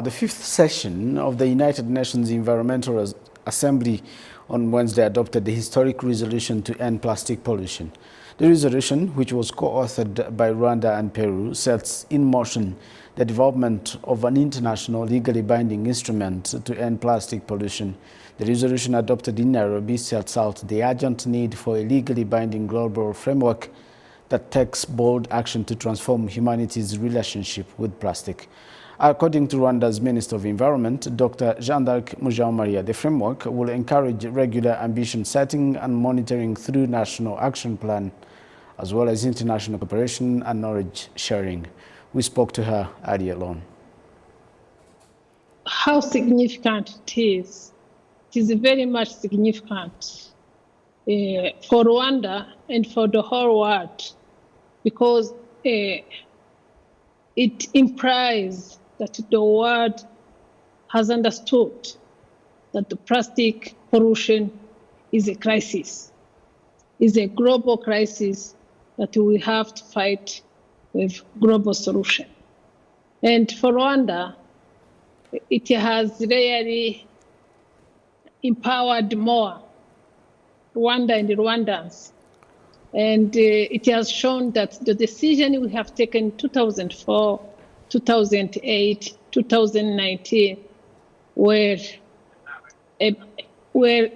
The fifth session of the United Nations Environmental Assembly on Wednesday adopted the historic resolution to end plastic pollution. The resolution, which was co-authored by Rwanda and Peru, sets in motion the development of an international legally binding instrument to end plastic pollution. The resolution adopted in Nairobi sets out the urgent need for a legally binding global framework that takes bold action to transform humanity's relationship with plastic. According to Rwanda's Minister of Environment, Dr. Jeanne Mujawamariya, the framework will encourage regular ambition setting and monitoring through national action plan, as well as international cooperation and knowledge sharing. We spoke to her earlier on. How significant it is very much significant for Rwanda and for the whole world, because it implies that the world has understood that the plastic pollution is a crisis, is a global crisis that we have to fight with global solution. And for Rwanda, it has really empowered more Rwanda and the Rwandans. And it has shown that the decision we have taken in 2004, 2008, 2019 were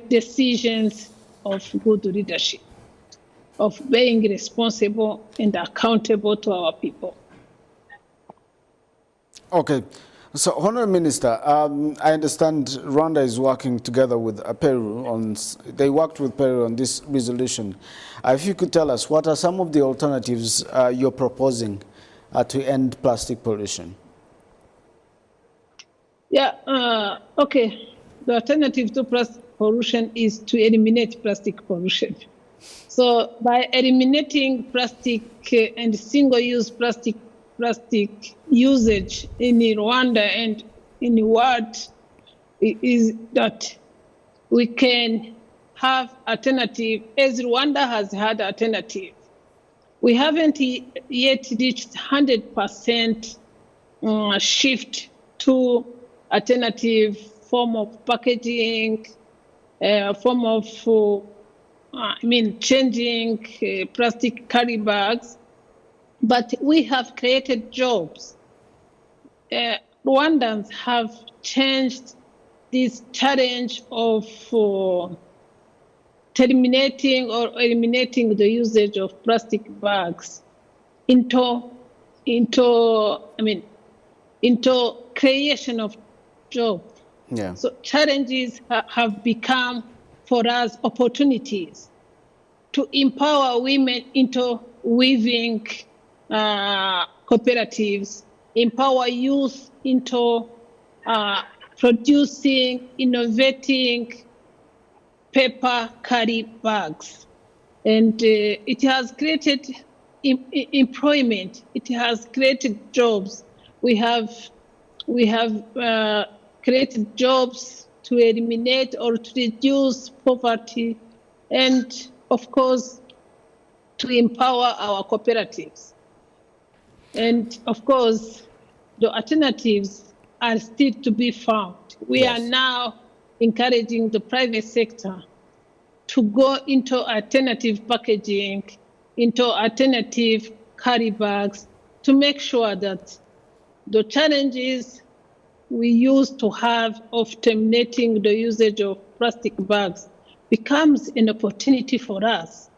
decisions of good leadership, of being responsible and accountable to our people. Okay. So, Honourable Minister, I understand Rwanda is working together with Peru they worked with Peru on this resolution. If you could tell us, what are some of the alternatives you're proposing to end plastic pollution? Yeah, okay. The alternative to plastic pollution is to eliminate plastic pollution. So by eliminating plastic and single-use plastic usage in Rwanda and in the world, is that we can have alternative, as Rwanda has had alternative. We haven't yet reached 100% shift to alternative form of packaging, form of, changing plastic carry bags. But we have created jobs. Rwandans have changed this challenge of terminating or eliminating the usage of plastic bags into creation of jobs. Yeah. So challenges have become for us opportunities to empower women into weaving cooperatives, empower youth into producing, innovating paper carry bags. And it has created employment. It has created jobs. We have created jobs to eliminate or to reduce poverty, and of course, to empower our cooperatives. And of course, the alternatives are still to be found. We are now encouraging the private sector to go into alternative packaging, into alternative carry bags, to make sure that the challenges we used to have of terminating the usage of plastic bags becomes an opportunity for us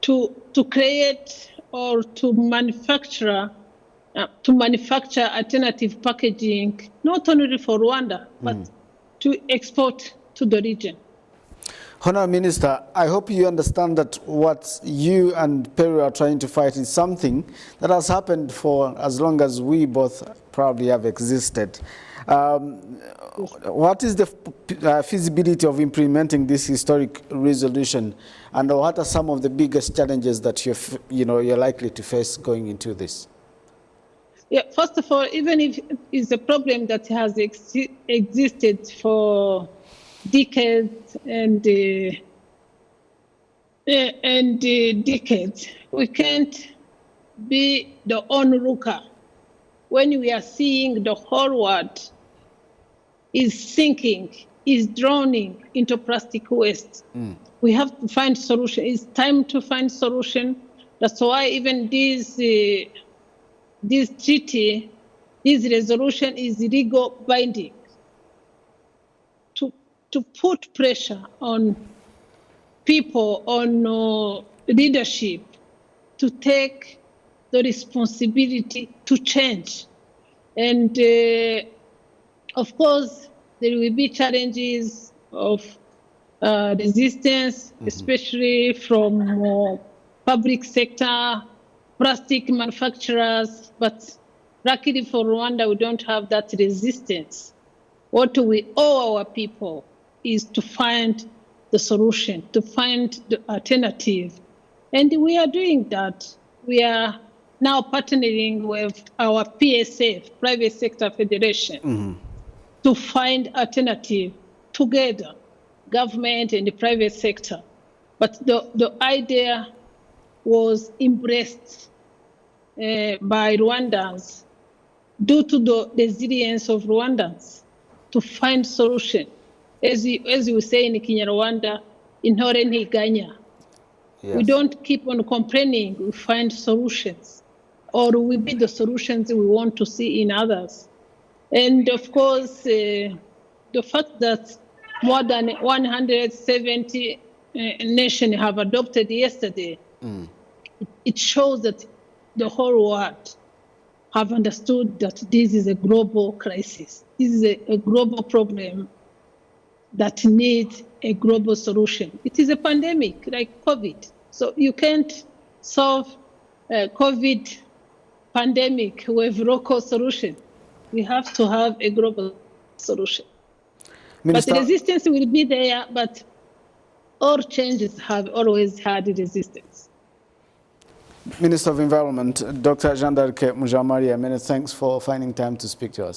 to create or to manufacture alternative packaging, not only for Rwanda, but to export to the region. Honourable Minister, I hope you understand that what you and Peru are trying to fight is something that has happened for as long as we both probably have existed. What is the feasibility of implementing this historic resolution, and what are some of the biggest challenges that you're likely to face going into this? Yeah, first of all, even if it's a problem that has existed for decades and decades, we can't be the onlooker when we are seeing the whole world is sinking, is drowning into plastic waste. We have to find solution. It's time to find solution. That's why even this treaty, this resolution is legal binding to put pressure on people, on leadership, to take the responsibility to change. And of course, there will be challenges of resistance, especially from public sector, plastic manufacturers, but luckily for Rwanda, we don't have that resistance. What we owe our people is to find the solution, to find the alternative. And we are doing that. We are now partnering with our PSF, Private Sector Federation, to find alternative together, government and the private sector. But the idea was embraced by Rwandans due to the resilience of Rwandans to find solution. As you say in Kinyarwanda, intore ntiganya. Yes. We don't keep on complaining, we find solutions, or we be the solutions we want to see in others. And of course, the fact that more than 170 nations have adopted yesterday, it shows that the whole world have understood that this is a global crisis. This is a global problem that needs a global solution. It is a pandemic like COVID. So you can't solve COVID pandemic with local solution. We have to have a global solution. Minister, but resistance will be there, but all changes have always had resistance. Minister of Environment, Dr. Jeanne Mujawamariya, many thanks for finding time to speak to us.